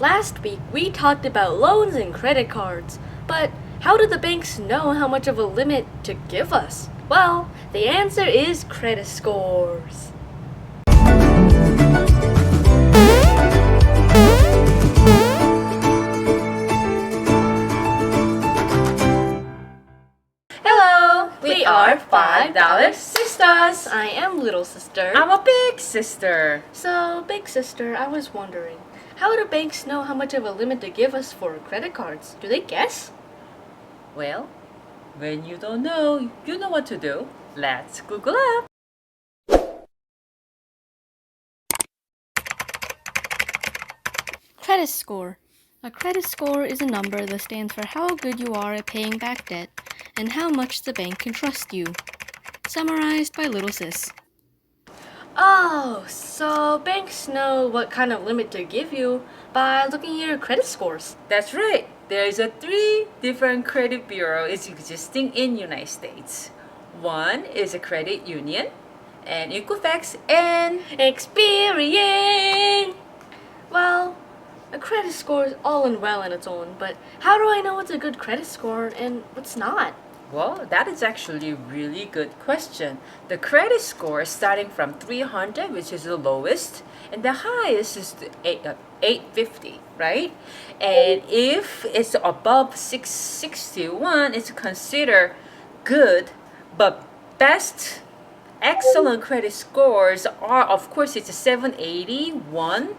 Last week, we talked about loans and credit cards, but how do the banks know how much of a limit to give us? Well, the answer is credit scores. Hello, we are $5 Sisters. I am little sister. I'm a big sister. So, big sister, I was wondering, how do banks know how much of a limit to give us for credit cards? Do they guess? Well, when you don't know, you know what to do. Let's Google up. Credit score. A credit score is a number that stands for how good you are at paying back debt and how much the bank can trust you. Summarized by Little Sis. Oh, so banks know what kind of limit to give you by looking at your credit scores. That's right. There's a 3 different credit bureaus existing in United States. One is a credit union, and Equifax and Experian! Well, a credit score is all and well in its own, but how do I know what's a good credit score and what's not? well, that is actually a really good question. The credit score is starting from 300, which is the lowest, and the highest is 850, right? And if it's above 661, it's considered good, but best excellent credit scores are, of course, it's a 781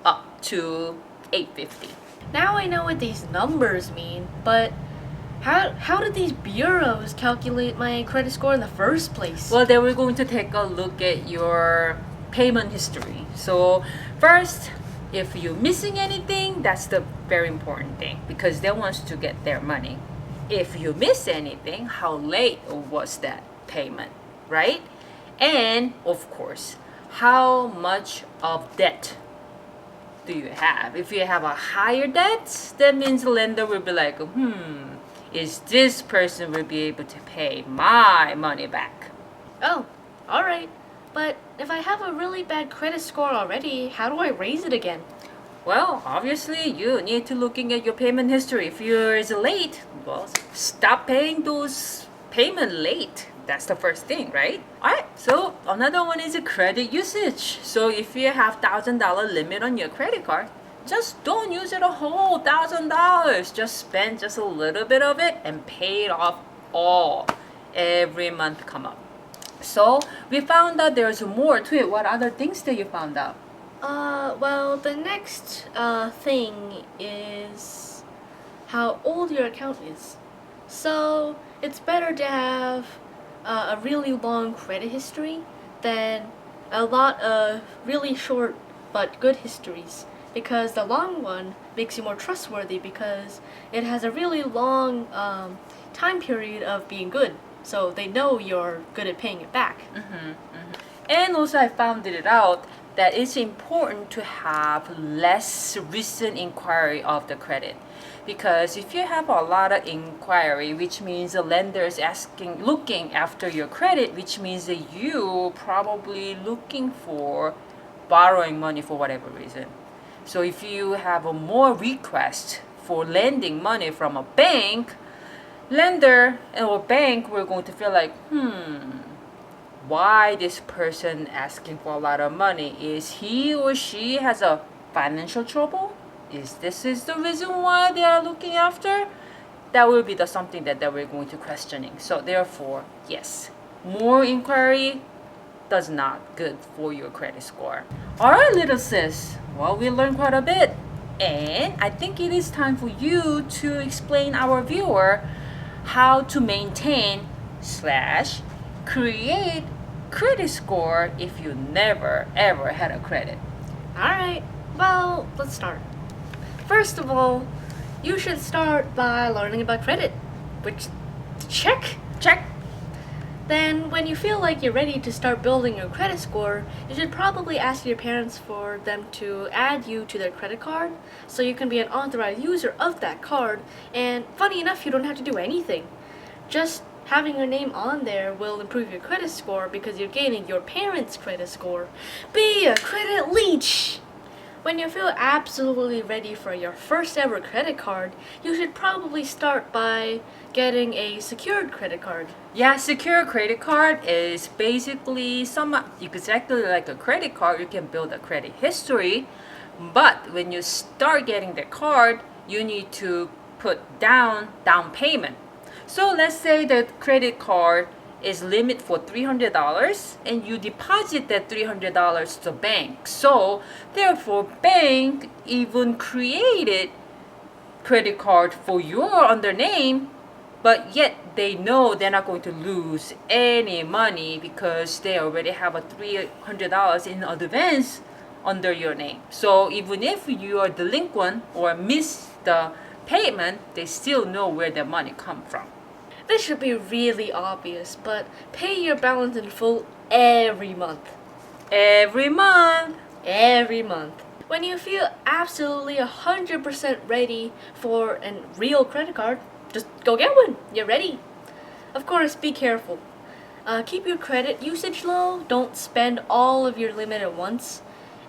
up to 850. Now I know what these numbers mean, but how did these bureaus calculate my credit score in the first place? Well, then we're going to take a look at your payment history. So first, if you're missing anything, that's the very important thing because they want to get their money. If you miss anything, how late was that payment, right? And of course, how much of debt do you have? If you have a higher debt, that means the lender will be like, is this person will be able to pay my money back? Oh, alright. But if I have a really bad credit score already, how do I raise it again? Well, obviously, you need to looking at your payment history. If you're late, well, stop paying those payment late. That's the first thing, right? Alright, so another one is a credit usage. So if you have $1,000 limit on your credit card, just don't use it a whole $1,000. Just spend just a little bit of it and pay it off all every month come up. So we found out there's more to it. What other things that you found out? Well, the next thing is how old your account is. So it's better to have a really long credit history than a lot of really short but good histories, because the long one makes you more trustworthy because it has a really long time period of being good, so they know you're good at paying it back. And also I found it out that it's important to have less recent inquiry of the credit, because if you have a lot of inquiry, which means the lender is looking after your credit, which means that you probably looking for borrowing money for whatever reason. So if you have a more request for lending money from a bank, lender or bank, we're going to feel like, why this person asking for a lot of money? Is he or she has a financial trouble? Is this the reason why they are looking after? That will be the something that we're going to questioning. So therefore, yes, more inquiry does not good for your credit score. All right, little sis. Well, we learned quite a bit, and I think it is time for you to explain our viewer how to maintain / create credit score if you never ever had a credit. Alright, well, let's start. First of all, you should start by learning about credit, which, check. Then, when you feel like you're ready to start building your credit score, you should probably ask your parents for them to add you to their credit card so you can be an authorized user of that card, and funny enough, you don't have to do anything. Just having your name on there will improve your credit score because you're gaining your parents' credit score. Be a credit leech! When you feel absolutely ready for your first ever credit card, you should probably start by getting a secured credit card. Yeah, secure credit card is basically exactly like a credit card. You can build a credit history, but when you start getting the card, you need to put down payment. So let's say the credit card is limit for $300 and you deposit that $300 to bank. So therefore bank even created credit card for your under name, but yet they know they're not going to lose any money because they already have a $300 in advance under your name. So even if you are delinquent or miss the payment, they still know where the money come from. This should be really obvious, but pay your balance in full every month. Every month. Every month. When you feel absolutely 100% ready for a real credit card, just go get one. You're ready. Of course, be careful. Keep your credit usage low. Don't spend all of your limit at once.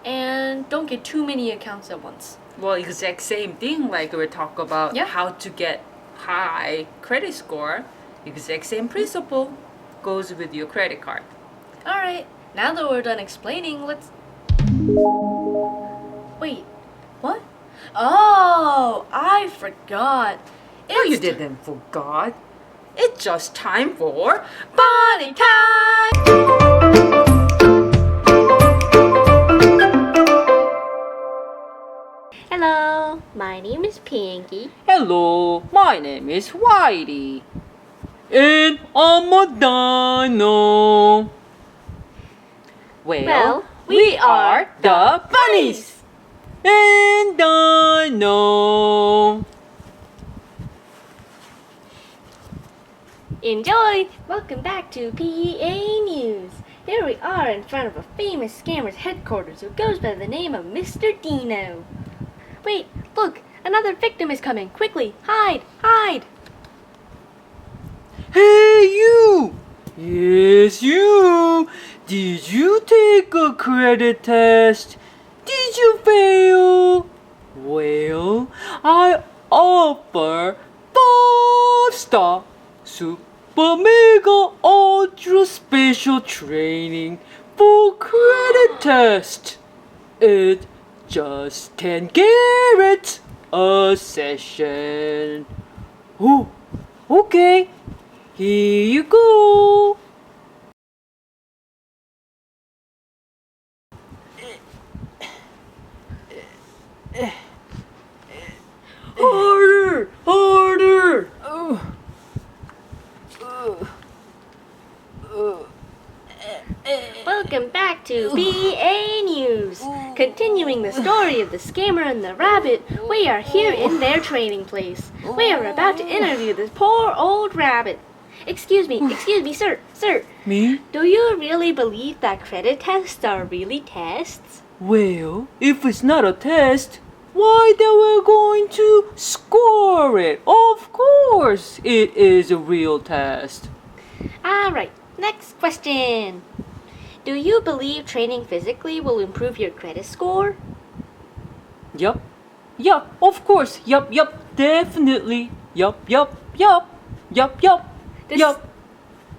And don't get too many accounts at once. Well, exact same thing like we talk about how to get high credit score. Exact same principle goes with your credit card. Alright, now that we're done explaining, let's... Wait, what? Oh, I forgot. No, you didn't forgot. It's just time for Bunny Time! Hello, my name is Pinky. Hello, my name is Whitey. And I'm a Dino. Well, we are the bunnies. And Dino. Enjoy! Welcome back to PEA News. Here we are in front of a famous scammer's headquarters who goes by the name of Mr. Dino. Wait, look! Another victim is coming! Quickly, hide! Hide! Hey, you! Yes, you! Did you take a credit test? Did you fail? Well, I offer 5-star super mega ultra special training for credit test. It just 10 carats a session. Oh, okay. Here you go. Harder! Harder! Welcome back to PEA News. Continuing the story of the scammer and the rabbit, we are here in their training place. We are about to interview this poor old rabbit. Excuse me, sir. Me? Do you really believe that credit tests are really tests? Well, if it's not a test, why then we're going to score it? Of course it is a real test. Alright, next question. Do you believe training physically will improve your credit score? Yup. Yup, of course. Yup, definitely. Yup.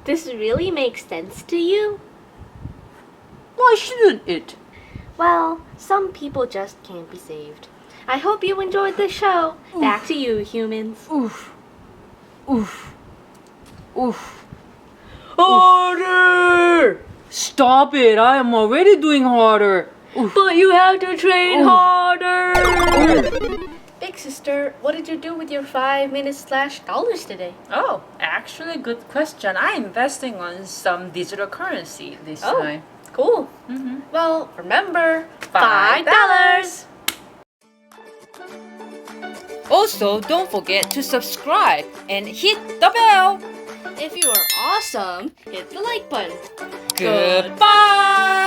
This really makes sense to you? Why shouldn't it? Well, some people just can't be saved. I hope you enjoyed the show. Back to you, humans. Oof. Harder! Stop it, I am already doing harder. Oof. But you have to train harder! Big sister, what did you do with your 5 minutes / dollars today? Oh, actually good question. I'm investing on some digital currency this time. Cool. Well, remember, $5. Also, don't forget to subscribe and hit the bell. If you are awesome, hit the like button. Goodbye!